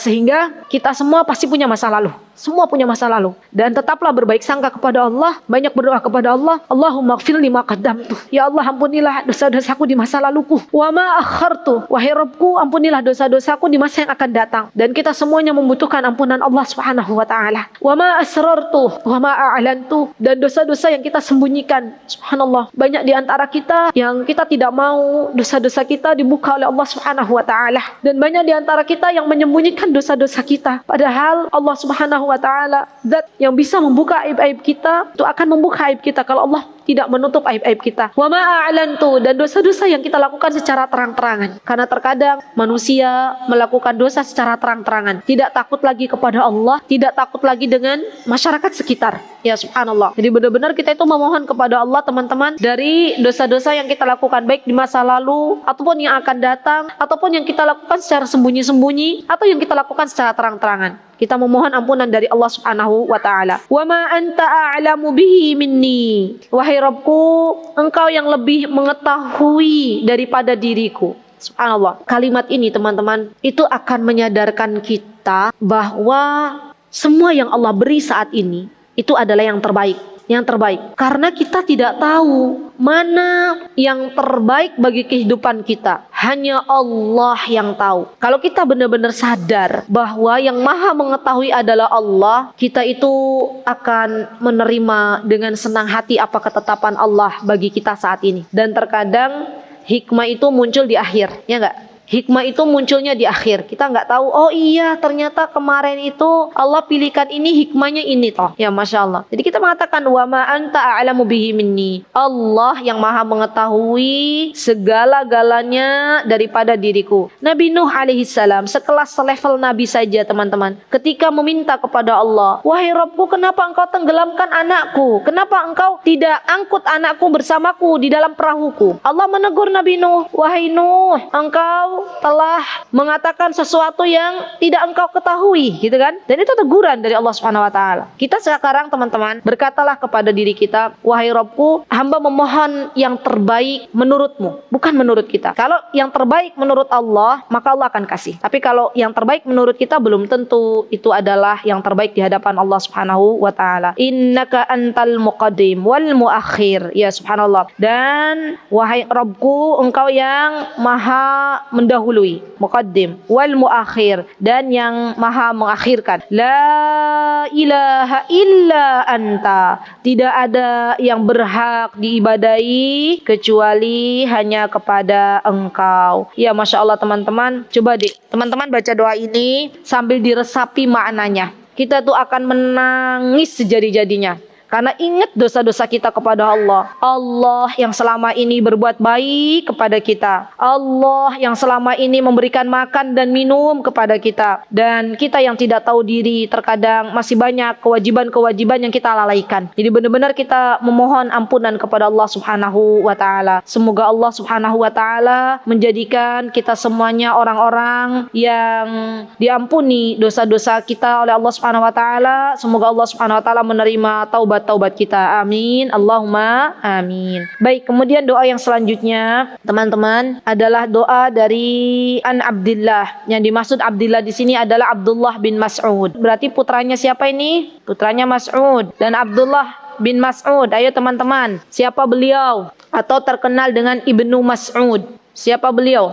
S1: Sehingga kita semua pasti punya masa lalu. Semua punya masa lalu. Dan tetaplah berbaik sangka kepada Allah. Banyak berdoa kepada Allah. Allahumma gfir lima qaddamtu. Ya Allah, ampunilah dosa-dosaku di masa laluku. Wa ma akhartu. Wahai Rabbku, ampunilah dosa-dosaku di masa yang akan datang. Dan kita semuanya membutuhkan ampunan Allah Subhanahu wa taala. Wa ma asrartu wa ma a'lantu. Dan dosa-dosa yang kita sembunyikan. Subhanallah, banyak di antara kita yang kita tidak mau dosa-dosa kita dibuka oleh Allah Subhanahu wa taala. Dan banyak di antara kita yang menyembunyikan dosa-dosa kita. Padahal Allah Subhanahu wa ta'ala zat yang bisa membuka aib-aib kita, itu akan membuka aib kita kalau Allah tidak menutup aib-aib kita. Wa ma a'lantu, dan dosa-dosa yang kita lakukan secara terang-terangan. Karena terkadang manusia melakukan dosa secara terang-terangan, tidak takut lagi kepada Allah, tidak takut lagi dengan masyarakat sekitar. Ya subhanallah. Jadi benar-benar kita itu memohon kepada Allah teman-teman dari dosa-dosa yang kita lakukan baik di masa lalu ataupun yang akan datang, ataupun yang kita lakukan secara sembunyi-sembunyi atau yang kita lakukan secara terang-terangan. Kita memohon ampunan dari Allah Subhanahu wa taala. Wa ma anta a'lamu bihi minni. Wahai Rabbku, Engkau yang lebih mengetahui daripada diriku. Subhanallah. Kalimat ini teman-teman, itu akan menyadarkan kita bahwa semua yang Allah beri saat ini itu adalah yang terbaik. Yang terbaik. Karena kita tidak tahu mana yang terbaik bagi kehidupan kita. Hanya Allah yang tahu. Kalau kita benar-benar sadar bahwa yang maha mengetahui adalah Allah, kita itu akan menerima dengan senang hati apa ketetapan Allah bagi kita saat ini. Dan terkadang hikmah itu muncul di akhir, ya enggak? Hikmah itu munculnya di akhir. Kita nggak tahu, oh iya ternyata kemarin itu Allah pilihkan ini, hikmahnya ini toh. Ya Masya Allah. Jadi kita mengatakan wa ma anta a'lamu bihi minni. Allah yang maha mengetahui segala-galanya daripada diriku. Nabi Nuh alaihissalam, sekelas selevel Nabi saja teman-teman, ketika meminta kepada Allah, wahai Rabbku, kenapa engkau tenggelamkan anakku? Kenapa engkau tidak angkut anakku bersamaku di dalam perahuku? Allah menegur Nabi Nuh, wahai Nuh, engkau telah mengatakan sesuatu yang tidak engkau ketahui, gitu kan? Dan itu teguran dari Allah Subhanahu wa taala. Kita sekarang teman-teman berkatalah kepada diri kita, wahai Rabbku, hamba memohon yang terbaik menurutmu, bukan menurut kita. Kalau yang terbaik menurut Allah, maka Allah akan kasih. Tapi kalau yang terbaik menurut kita, belum tentu itu adalah yang terbaik di hadapan Allah Subhanahu wa taala. Innaka antal muqaddim wal muakhir. Ya subhanallah. Dan wahai Rabbku, engkau yang maha mendahului, muqaddim, wal muakhir, dan yang maha mengakhirkan. La ilaha illa anta. Tidak ada yang berhak diibadahi kecuali hanya kepada engkau. Ya Masya Allah teman-teman. Coba deh teman-teman baca doa ini sambil diresapi maknanya. Kita tuh akan menangis sejadi-jadinya. Karena ingat dosa-dosa kita kepada Allah. Allah yang selama ini berbuat baik kepada kita. Allah yang selama ini memberikan makan dan minum kepada kita. Dan kita yang tidak tahu diri, terkadang masih banyak kewajiban-kewajiban yang kita lalaikan. Jadi benar-benar kita memohon ampunan kepada Allah Subhanahu wa taala. Semoga Allah Subhanahu wa taala menjadikan kita semuanya orang-orang yang diampuni dosa-dosa kita oleh Allah Subhanahu wa taala. Semoga Allah Subhanahu wa taala menerima taubat kita. Amin. Allahumma amin. Baik, kemudian doa yang selanjutnya teman-teman adalah doa dari An Abdillah. Yang dimaksud Abdillah di sini adalah Abdullah bin Mas'ud. Berarti putranya siapa ini? Putranya Mas'ud. Dan Abdullah bin Mas'ud, ayo teman-teman, siapa beliau? Atau terkenal dengan Ibnu Mas'ud. Siapa beliau?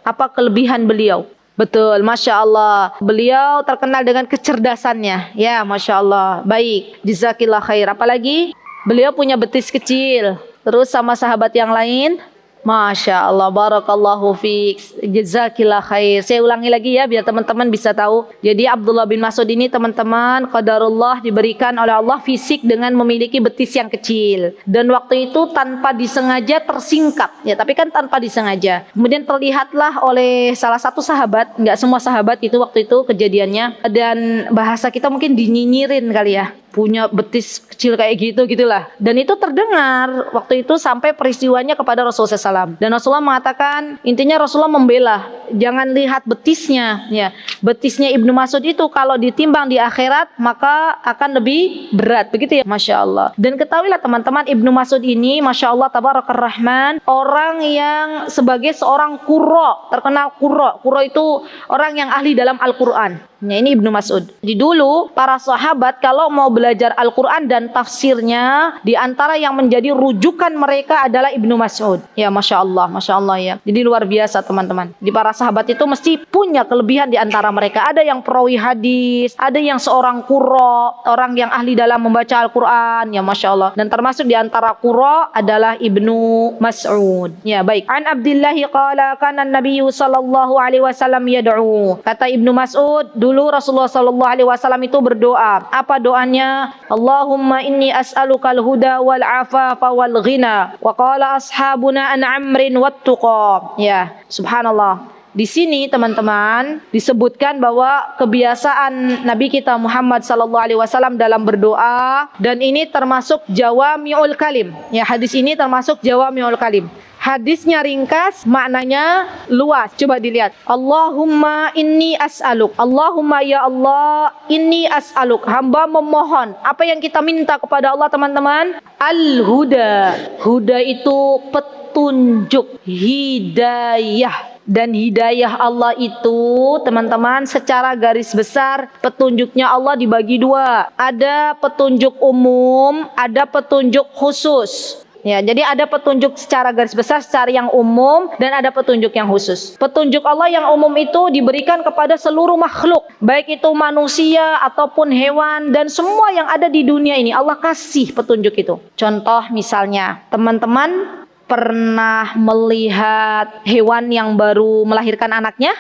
S1: Apa kelebihan beliau? Betul, Masya Allah. Beliau terkenal dengan kecerdasannya. Ya, Masya Allah. Baik, jazakillah khair. Apalagi beliau punya betis kecil. Terus sama sahabat yang lain, Masya Allah, barakallahu fiik, jazakillah khair. Saya ulangi lagi ya biar teman-teman bisa tahu. Jadi Abdullah bin Mas'ud ini teman-teman, qadarullah diberikan oleh Allah fisik dengan memiliki betis yang kecil. Dan waktu itu tanpa disengaja tersingkap. Ya, tapi kan tanpa disengaja. Kemudian terlihatlah oleh salah satu sahabat, enggak semua sahabat itu waktu itu kejadiannya. Dan bahasa kita mungkin dinyinyirin kali ya. Punya betis kecil kayak gitu gitulah. Dan itu terdengar waktu itu sampai peristiwanya kepada Rasulullah SAW. Dan Rasulullah mengatakan, intinya Rasulullah membela, jangan lihat betisnya. Ya, betisnya Ibnu Mas'ud itu kalau ditimbang di akhirat maka akan lebih berat. Begitu ya, Masya Allah. Dan ketahuilah teman-teman, Ibnu Mas'ud ini, Masya Allah, Tabarakar Rahman, orang yang sebagai seorang qurra, terkenal qurra. Qurra itu orang yang ahli dalam Al-Quran. Ya, ini Ibnu Mas'ud. Di dulu para sahabat kalau mau belajar Al-Quran dan tafsirnya, di antara yang menjadi rujukan mereka adalah Ibnu Mas'ud. Ya, Masya Allah ya. Jadi luar biasa teman-teman. Di para sahabat itu mesti punya kelebihan di antara mereka. Ada yang perawi hadis, ada yang seorang qurra, orang yang ahli dalam membaca Al-Quran. Ya, Masya Allah. Dan termasuk di antara qurra adalah Ibnu Mas'ud. Ya, baik. An Abdillahi qala kana Nabi sallallahu alaihi wasallam yad'u. Kata Ibnu Mas'ud, dulu Rasulullah sallallahu alaihi wasallam itu berdoa. Apa doanya? Allahumma inni as'alukal huda wal afafa wal ghina. Wa qala ashabuna an amrin wat tuqa. Ya, subhanallah. Di sini teman-teman disebutkan bahwa kebiasaan Nabi kita Muhammad sallallahu alaihi wasallam dalam berdoa, dan ini termasuk jawami'ul kalim. Ya, hadis ini termasuk jawami'ul kalim. Hadisnya ringkas, maknanya luas. Coba dilihat. Allahumma inni as'aluk. Allahumma ya Allah, inni as'aluk. Hamba memohon. Apa yang kita minta kepada Allah teman-teman? Al-huda. Huda itu petunjuk, hidayah. Dan hidayah Allah itu teman-teman secara garis besar petunjuknya Allah dibagi dua. Ada petunjuk umum, ada petunjuk khusus. Ya, jadi ada petunjuk secara garis besar, secara yang umum, dan ada petunjuk yang khusus. Petunjuk Allah yang umum itu diberikan kepada seluruh makhluk, baik itu manusia ataupun hewan, dan semua yang ada di dunia ini Allah kasih petunjuk itu. Contoh misalnya, teman-teman pernah melihat hewan yang baru melahirkan anaknya?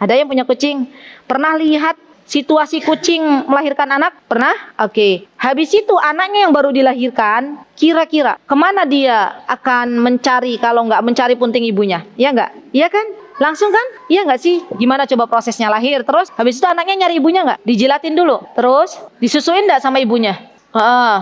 S1: Ada yang punya kucing? Pernah lihat situasi kucing melahirkan anak? Pernah? Oke. Habis itu anaknya yang baru dilahirkan, kira-kira kemana dia akan mencari kalau nggak mencari punting ibunya? Iya nggak? Iya kan? Langsung kan? Iya nggak sih? Gimana coba prosesnya lahir? Terus habis itu anaknya nyari ibunya nggak? Dijilatin dulu. Terus disusuin nggak sama ibunya?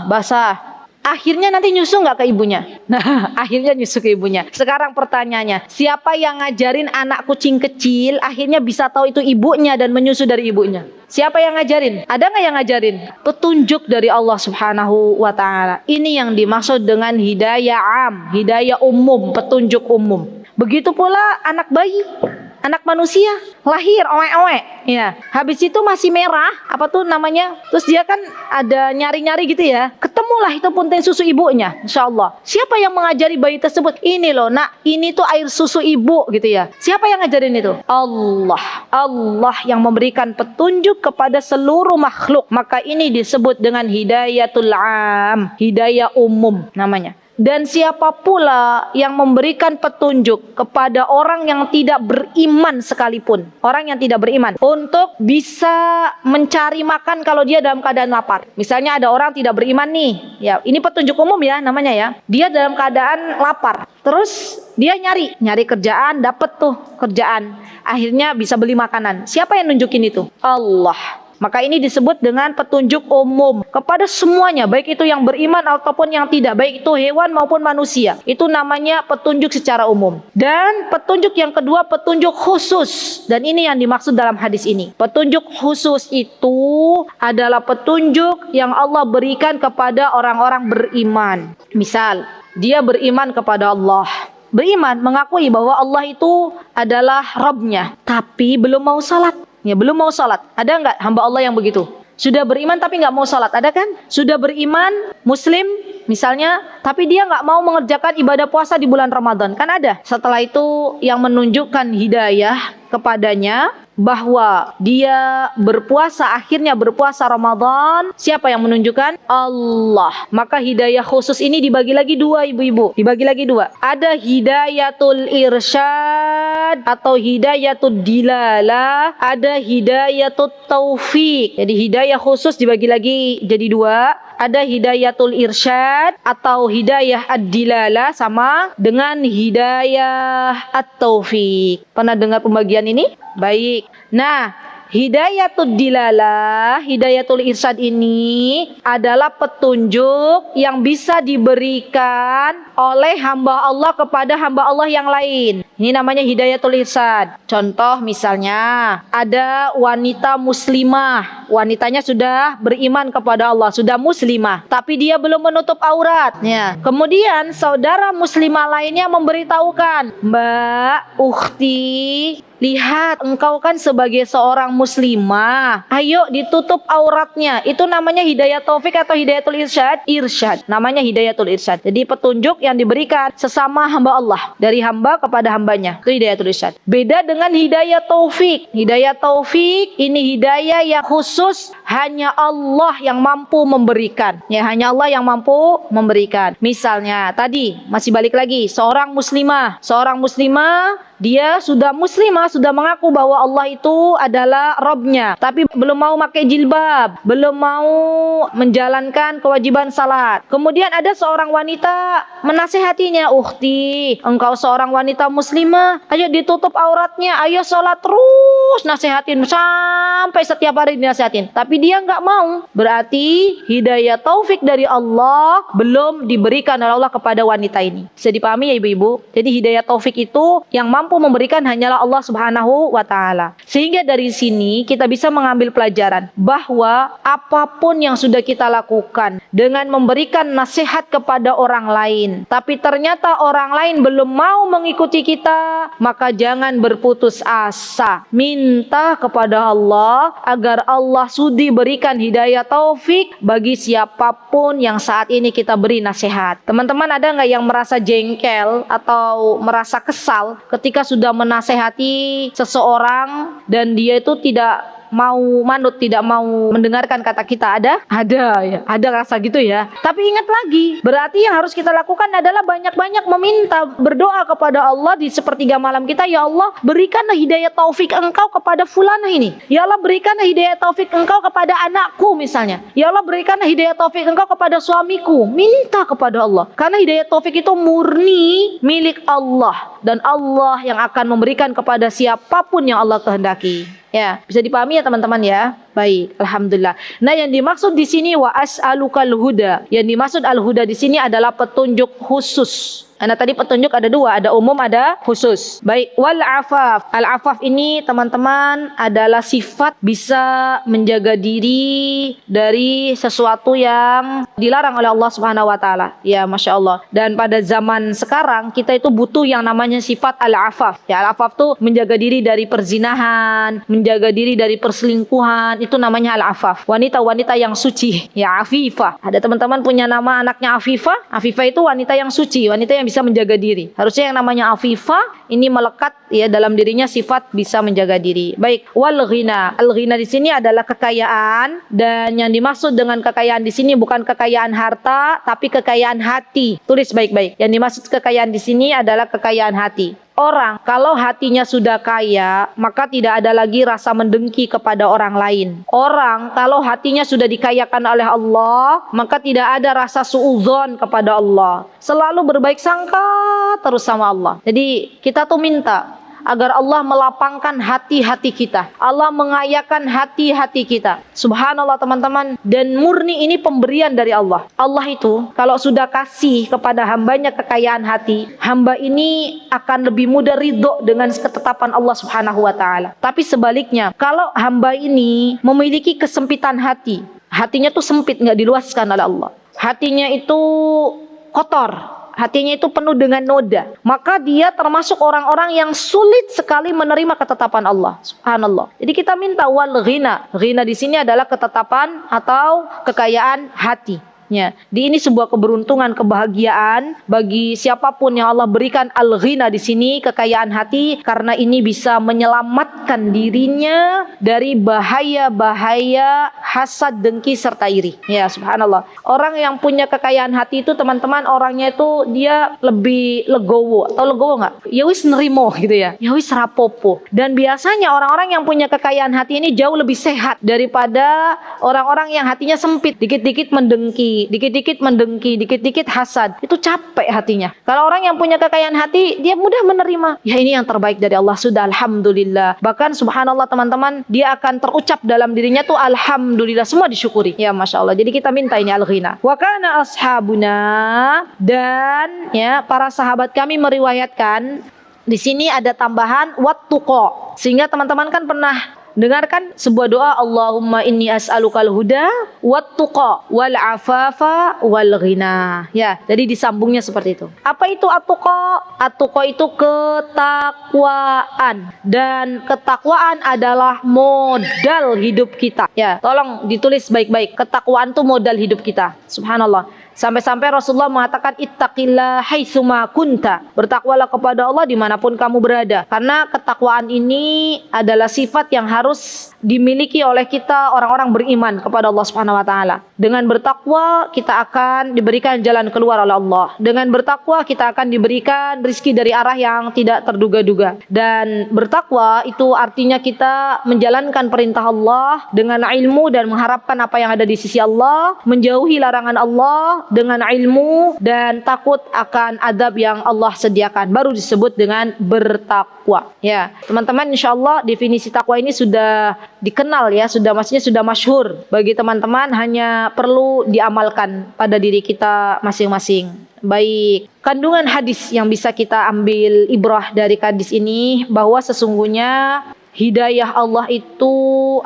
S1: Basah. Akhirnya nanti nyusu nggak ke ibunya? Nah, akhirnya nyusu ke ibunya. Sekarang pertanyaannya, siapa yang ngajarin anak kucing kecil akhirnya bisa tahu itu ibunya dan menyusu dari ibunya? Siapa yang ngajarin? Ada nggak yang ngajarin? Petunjuk dari Allah Subhanahu wa Ta'ala. Ini yang dimaksud dengan hidayah am, hidayah umum, petunjuk umum. Begitu pula anak bayi, anak manusia lahir oek-oek, ya. Habis itu masih merah, apa tuh namanya? Terus dia kan ada nyari-nyari gitu ya. Ketemulah itu punting susu ibunya, insya Allah. Siapa yang mengajari bayi tersebut? Ini loh, nak, ini tuh air susu ibu gitu ya. Siapa yang ngajarin itu? Allah. Allah yang memberikan petunjuk kepada seluruh makhluk. Maka ini disebut dengan hidayatul am, hidayah umum namanya. Dan siapa pula yang memberikan petunjuk kepada orang yang tidak beriman sekalipun, orang yang tidak beriman, untuk bisa mencari makan kalau dia dalam keadaan lapar. Misalnya ada orang tidak beriman nih, ya ini petunjuk umum ya namanya ya. Dia dalam keadaan lapar, terus dia nyari kerjaan, dapet tuh kerjaan, akhirnya bisa beli makanan. Siapa yang nunjukin itu? Allah. Maka ini disebut dengan petunjuk umum kepada semuanya, baik itu yang beriman ataupun yang tidak, baik itu hewan maupun manusia. Itu namanya petunjuk secara umum. Dan petunjuk yang kedua, petunjuk khusus. Dan ini yang dimaksud dalam hadis ini. Petunjuk khusus itu adalah petunjuk yang Allah berikan kepada orang-orang beriman. Misal, dia beriman kepada Allah. Beriman, mengakui bahwa Allah itu adalah Rabbnya, tapi belum mau salat. Ya, belum mau salat. Ada nggak hamba Allah yang begitu? Sudah beriman tapi nggak mau salat, ada kan? Sudah beriman, muslim misalnya, tapi dia nggak mau mengerjakan ibadah puasa di bulan Ramadan, kan ada. Setelah itu yang menunjukkan hidayah kepadanya bahwa dia berpuasa, akhirnya berpuasa Ramadan, siapa yang menunjukkan? Allah. Maka hidayah khusus ini dibagi lagi dua, ibu-ibu. Dibagi lagi dua. Ada hidayatul irsyad atau hidayatul dilalah, ada hidayatul taufik. Jadi hidayah khusus dibagi lagi jadi dua. Ada hidayatul irsyad atau hidayah ad-dilalah sama dengan hidayah at-taufik. Pernah dengar pembagian ini? Baik. Nah, hidayatul dilalah, hidayatul irsyad ini adalah petunjuk yang bisa diberikan oleh hamba Allah kepada hamba Allah yang lain. Ini namanya hidayatul irsyad. Contoh misalnya, ada wanita muslimah. Wanitanya sudah beriman kepada Allah, sudah muslimah, tapi dia belum menutup auratnya. Kemudian saudara muslimah lainnya memberitahukan, "Mbak, ukhti, lihat, engkau kan sebagai seorang muslimah, ayo ditutup auratnya." Itu namanya hidayah taufik atau hidayatul irsyad? Irsyad. Namanya hidayatul irsyad. Jadi petunjuk yang diberikan sesama hamba Allah, dari hamba kepada hambanya. Itu hidayatul irsyad. Beda dengan hidayah taufik. Hidayah taufik ini hidayah yang khusus hanya Allah yang mampu memberikan. Ya, hanya Allah yang mampu memberikan. Misalnya tadi masih balik lagi, seorang muslimah dia sudah muslimah, sudah mengaku bahwa Allah itu adalah Rabbnya, tapi belum mau pakai jilbab, belum mau menjalankan kewajiban salat. Kemudian ada seorang wanita menasihatinya, "Ukhti, engkau seorang wanita muslimah, ayo ditutup auratnya, ayo salat terus." Nasihatin sampai setiap hari dinasihatin, tapi dia nggak mau. Berarti hidayah taufik dari Allah belum diberikan oleh Allah kepada wanita ini. Bisa dipahami ya ibu-ibu? Jadi hidayah taufik itu yang mampu memberikan hanyalah Allah Subhanahu wa taala. Sehingga dari sini kita bisa mengambil pelajaran bahwa apapun yang sudah kita lakukan dengan memberikan nasihat kepada orang lain, tapi ternyata orang lain belum mau mengikuti kita, maka jangan berputus asa. Minta kepada Allah agar Allah sudi berikan hidayah taufik bagi siapapun yang saat ini kita beri nasihat. Teman-teman, ada nggak yang merasa jengkel atau merasa kesal ketika sudah menasehati seseorang dan dia itu tidak mau manut, tidak mau mendengarkan kata kita? Ada ya, ada rasa gitu ya. Tapi ingat lagi, berarti yang harus kita lakukan adalah banyak-banyak meminta, berdoa kepada Allah di sepertiga malam kita. Ya Allah, berikanlah hidayah taufik engkau kepada fulanah ini. Ya Allah, berikanlah hidayah taufik engkau kepada anakku misalnya. Ya Allah, berikanlah hidayah taufik engkau kepada suamiku. Minta kepada Allah, karena hidayah taufik itu murni milik Allah, dan Allah yang akan memberikan kepada siapapun yang Allah kehendaki. Ya, bisa dipahami ya teman-teman ya. Baik, alhamdulillah. Nah, yang dimaksud di sini wa as'alukal huda. Yang dimaksud al-huda di sini adalah petunjuk khusus. Nah, tadi petunjuk ada dua, ada umum, ada khusus. Baik, wal afaf. Al afaf ini teman-teman adalah sifat bisa menjaga diri dari sesuatu yang dilarang oleh Allah Subhanahu wa taala. Ya, Masya Allah. Dan pada zaman sekarang kita itu butuh yang namanya sifat al afaf. Ya, al afaf tuh menjaga diri dari perzinahan, menjaga diri dari perselingkuhan. Itu namanya al afaf. Wanita-wanita yang suci. Ya, afifah. Ada teman-teman punya nama anaknya Afifah? Afifah itu wanita yang suci, wanita yang bisa menjaga diri. Harusnya yang namanya Afifah ini melekat ya dalam dirinya sifat bisa menjaga diri. Baik, wal ghina. Al ghina di sini adalah kekayaan, dan yang dimaksud dengan kekayaan di sini bukan kekayaan harta, tapi kekayaan hati. Tulis baik-baik. Yang dimaksud kekayaan di sini adalah kekayaan hati. Orang kalau hatinya sudah kaya, maka tidak ada lagi rasa mendengki kepada orang lain. Orang kalau hatinya sudah dikayakan oleh Allah, maka tidak ada rasa suudzon kepada Allah. Selalu berbaik sangka terus sama Allah. Jadi kita tuh minta agar Allah melapangkan hati-hati kita, Allah mengayakan hati-hati kita. Subhanallah teman-teman, dan murni ini pemberian dari Allah. Allah itu kalau sudah kasih kepada hambanya kekayaan hati, hamba ini akan lebih mudah ridho dengan ketetapan Allah Subhanahu wa taala. Tapi sebaliknya, kalau hamba ini memiliki kesempitan hati, hatinya tuh sempit, nggak diluaskan oleh Allah, hatinya itu kotor, hatinya itu penuh dengan noda, maka dia termasuk orang-orang yang sulit sekali menerima ketetapan Allah. Subhanallah. Jadi kita minta wal ghina. Ghina di sini adalah ketetapan atau kekayaan hati. Ya, ini sebuah keberuntungan, kebahagiaan bagi siapapun yang Allah berikan al-ghina di sini, kekayaan hati, karena ini bisa menyelamatkan dirinya dari bahaya-bahaya hasad, dengki serta iri. Ya, subhanallah. Orang yang punya kekayaan hati itu teman-teman, orangnya itu dia lebih legowo. Atau legowo nggak? Ya wis nerimo gitu ya. Ya wis rapopo. Dan biasanya orang-orang yang punya kekayaan hati ini jauh lebih sehat daripada orang-orang yang hatinya sempit, dikit-dikit mendengki, dikit-dikit hasad. Itu capek hatinya. Kalau orang yang punya kekayaan hati, dia mudah menerima. Ya ini yang terbaik dari Allah, sudah alhamdulillah. Bahkan subhanallah teman-teman, dia akan terucap dalam dirinya tuh alhamdulillah, semua disyukuri. Ya masya Allah. Jadi kita minta ini al-ghina. Wa kana ashabuna, dan ya para sahabat kami meriwayatkan di sini ada tambahan wattuqa. Sehingga teman-teman kan pernah dengarkan sebuah doa, Allahumma inni as'alukal huda wattuqa wal afafa wal ghina. Ya, jadi disambungnya seperti itu. Apa itu at-tuqa? At-tuqa itu ketakwaan, dan ketakwaan adalah modal hidup kita. Ya, tolong ditulis baik-baik. Ketakwaan itu modal hidup kita. Subhanallah. Sampai-sampai Rasulullah mengatakan ittaqillah haitsuma kunta. Bertakwalah kepada Allah dimanapun kamu berada. Karena ketakwaan ini adalah sifat yang harus dimiliki oleh kita orang-orang beriman kepada Allah Subhanahu wa taala. Dengan bertakwa kita akan diberikan jalan keluar oleh Allah. Dengan bertakwa kita akan diberikan rezeki dari arah yang tidak terduga-duga. Dan bertakwa itu artinya kita menjalankan perintah Allah dengan ilmu dan mengharapkan apa yang ada di sisi Allah, menjauhi larangan Allah dengan ilmu dan takut akan adab yang Allah sediakan, baru disebut dengan bertakwa. Ya, teman-teman, insyaallah definisi takwa ini sudah dikenal ya, maksudnya sudah masyhur bagi teman-teman, hanya perlu diamalkan pada diri kita masing-masing. Baik, kandungan hadis yang bisa kita ambil ibrah dari hadis ini, bahwa sesungguhnya hidayah Allah itu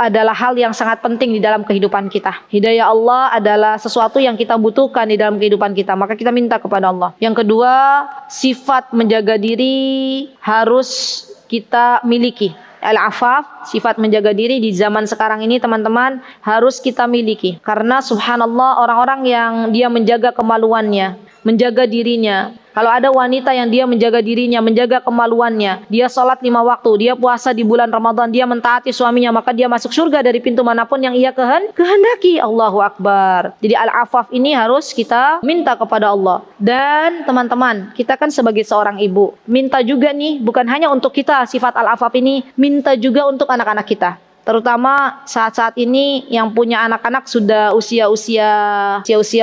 S1: adalah hal yang sangat penting di dalam kehidupan kita. Hidayah Allah adalah sesuatu yang kita butuhkan di dalam kehidupan kita, maka kita minta kepada Allah. Yang kedua, sifat menjaga diri harus kita miliki. Al-afaf, sifat menjaga diri di zaman sekarang ini teman-teman harus kita miliki. Karena subhanallah, orang-orang yang dia menjaga kemaluannya, menjaga dirinya. Kalau ada wanita yang dia menjaga dirinya, menjaga kemaluannya, dia sholat 5 waktu, dia puasa di bulan Ramadan, dia mentaati suaminya, maka dia masuk surga dari pintu manapun yang ia kehendaki. Allahu Akbar. Jadi al-afaf ini harus kita minta kepada Allah. Dan teman-teman, kita kan sebagai seorang ibu, minta juga nih, bukan hanya untuk kita sifat al-afaf ini, minta juga untuk anak-anak kita. Terutama saat-saat ini yang punya anak-anak sudah usia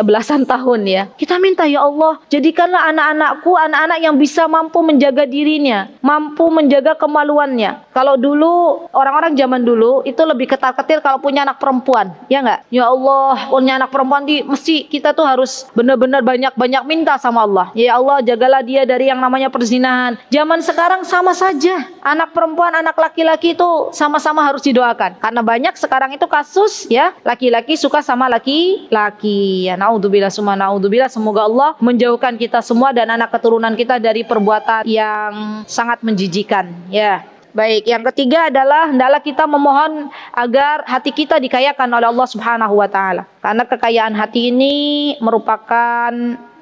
S1: belasan tahun ya. Kita minta, ya Allah, jadikanlah anak-anakku anak-anak yang bisa mampu menjaga dirinya, mampu menjaga kemaluannya. Kalau dulu, orang-orang zaman dulu itu lebih ketar-ketir kalau punya anak perempuan, ya enggak? Ya Allah, punya anak perempuan mesti kita tuh harus benar-benar banyak-banyak minta sama Allah. Ya Allah, jagalah dia dari yang namanya perzinahan. Zaman sekarang sama saja. Anak perempuan, anak laki-laki itu sama-sama harus didoakan. Karena banyak sekarang itu kasus ya, laki-laki suka sama laki-laki. Ya, naudzubillah summa naudzubillah. Semoga Allah menjauhkan kita semua dan anak keturunan kita dari perbuatan yang sangat menjijikan. Ya. Baik, yang ketiga adalah hendaklah kita memohon agar hati kita dikayakan oleh Allah Subhanahu wa taala. Karena kekayaan hati ini merupakan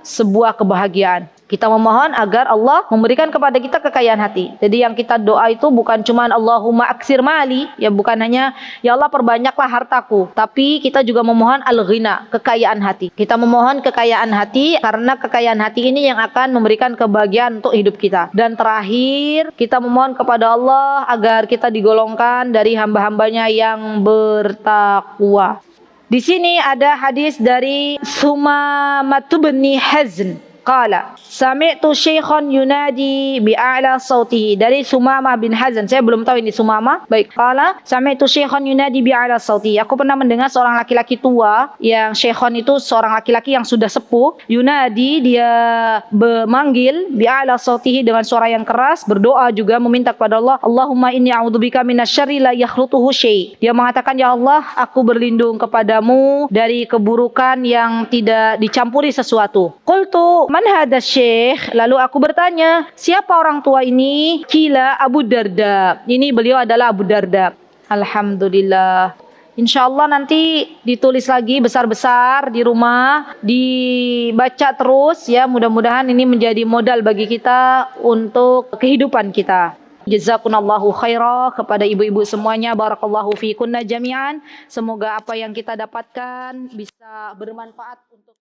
S1: sebuah kebahagiaan. Kita memohon agar Allah memberikan kepada kita kekayaan hati. Jadi yang kita doa itu bukan cuma Allahumma aksir mali, ya bukan hanya ya Allah perbanyaklah hartaku, tapi kita juga memohon al-ghina, kekayaan hati. Kita memohon kekayaan hati karena kekayaan hati ini yang akan memberikan kebahagiaan untuk hidup kita. Dan terakhir, kita memohon kepada Allah agar kita digolongkan dari hamba-hambanya yang bertakwa. Di sini ada hadis dari Sumamah bin Hazn. Qala sami'tu syaikhan yunadi bi'a'la sautihi. Dari Sumamah bin Hazn. Saya belum tahu ini Sumamah. Baik. Qala sami'tu syaikhan yunadi bi'a'la sautihi. Aku pernah mendengar seorang laki-laki tua, yang syaikhan itu seorang laki-laki yang sudah sepuh. Yunadi, dia memanggil bi'a'la sautihi dengan suara yang keras, berdoa juga meminta kepada Allah, Allahumma inni a'udzubika minasyarri la yakhlutuhu syai'. Dia mengatakan, ya Allah, aku berlindung kepadamu dari keburukan yang tidak dicampuri sesuatu. Qultu man hadha syekh? Lalu aku bertanya, siapa orang tua ini? Kila Abu Darda. Ini beliau adalah Abu Darda. Alhamdulillah. Insya Allah nanti ditulis lagi besar-besar di rumah, dibaca terus ya. Mudah-mudahan ini menjadi modal bagi kita untuk kehidupan kita. Jazakumullahu khairah kepada ibu-ibu semuanya. Barakallahu fiikunna jami'an. Semoga apa yang kita dapatkan bisa bermanfaat untuk